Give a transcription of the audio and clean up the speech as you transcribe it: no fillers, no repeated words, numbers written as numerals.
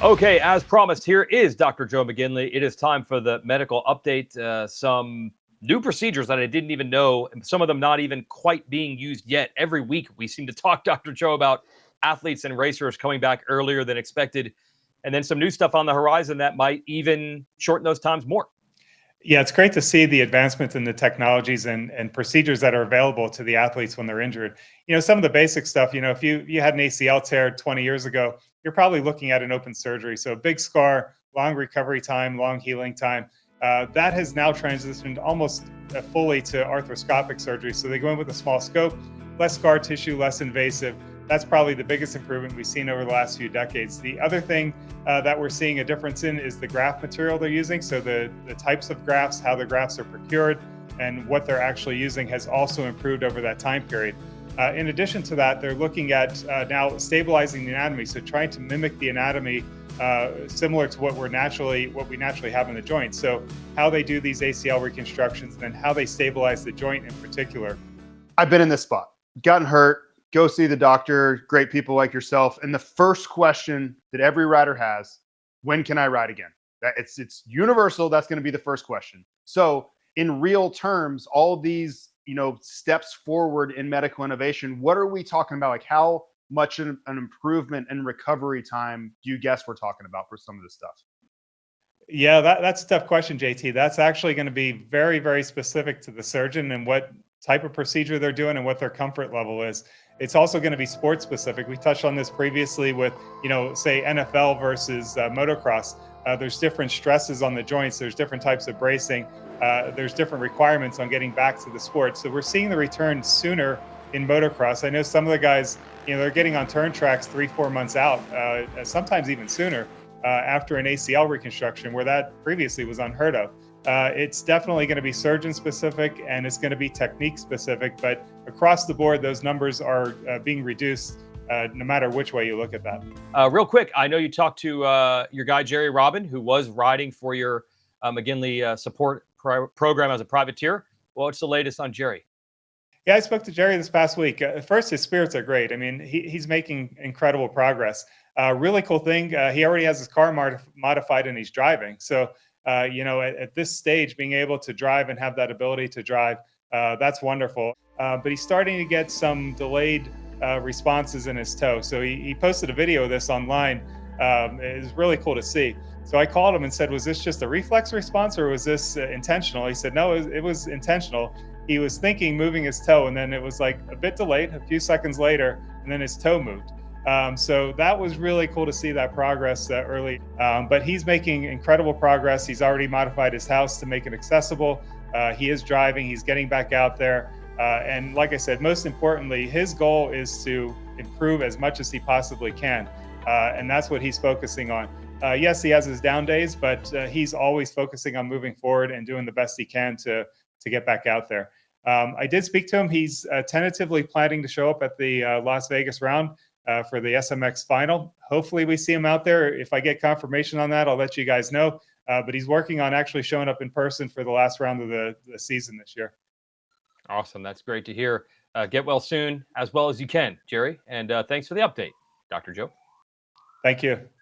Okay, as promised, here is Dr. Joe McGinley. It is time for the medical update. Some new procedures that I didn't even know, some of them not even quite being used yet. Every week, we seem to talk, Dr. Joe, about athletes and racers coming back earlier than expected, and then some new stuff on the horizon that might even shorten those times more. Yeah, it's great to see the advancements in the technologies and procedures that are available to the athletes when they're injured. Some of the basic stuff, if you had an ACL tear 20 years ago, you're probably looking at an open surgery. So a big scar, long recovery time, long healing time. That has now transitioned almost fully to arthroscopic surgery. So they go in with a small scope, less scar tissue, less invasive. That's probably the biggest improvement we've seen over the last few decades. The other thing that we're seeing a difference in is the graft material they're using. So the types of grafts, how the grafts are procured, and what they're actually using has also improved over that time period. In addition to that, they're looking at now stabilizing the anatomy, so trying to mimic the anatomy similar to what we naturally have in the joint. So how they do these ACL reconstructions and then how they stabilize the joint in particular. I've been in this spot, gotten hurt. Go see the doctor, great people like yourself. And the first question that every rider has, when can I ride again? It's universal. That's going to be the first question. So in real terms, all these, steps forward in medical innovation, what are we talking about? Like how much an improvement in recovery time do you guess we're talking about for some of this stuff? Yeah, that's a tough question, JT. That's actually going to be very, very specific to the surgeon and what type of procedure they're doing and what their comfort level is. It's also going to be sports specific. We touched on this previously with, say NFL versus motocross. There's different stresses on the joints. There's different types of bracing. There's different requirements on getting back to the sport. So we're seeing the return sooner in motocross. I know some of the guys, they're getting on turn tracks 3-4 months out, sometimes even sooner after an ACL reconstruction, where that previously was unheard of. It's definitely going to be surgeon specific and it's going to be technique specific, but across the board, those numbers are being reduced no matter which way you look at that. Real quick, I know you talked to your guy, Jerry Robin, who was riding for your McGinley support program as a privateer. What's the latest on Jerry? Yeah, I spoke to Jerry this past week. First, his spirits are great. I mean, he's making incredible progress. Really cool thing, he already has his car modified and he's driving. So at this stage, being able to drive and have that ability to drive, that's wonderful. But he's starting to get some delayed responses in his toe. So he posted a video of this online. It's really cool to see. So I called him and said, was this just a reflex response or was this intentional? He said, no, it was intentional. He was thinking moving his toe, and then it was like a bit delayed, a few seconds later, and then his toe moved. So that was really cool to see that progress early. But he's making incredible progress. He's already modified his house to make it accessible. He is driving. He's getting back out there. And like I said, most importantly, his goal is to improve as much as he possibly can. And that's what he's focusing on. Yes, he has his down days, but he's always focusing on moving forward and doing the best he can to get back out there. I did speak to him. He's tentatively planning to show up at the Las Vegas round for the SMX final. Hopefully we see him out there. If I get confirmation on that, I'll let you guys know. But he's working on actually showing up in person for the last round of the season this year. Awesome. That's great to hear. Get well soon, as well as you can, Jerry. And thanks for the update, Dr. Joe. Thank you.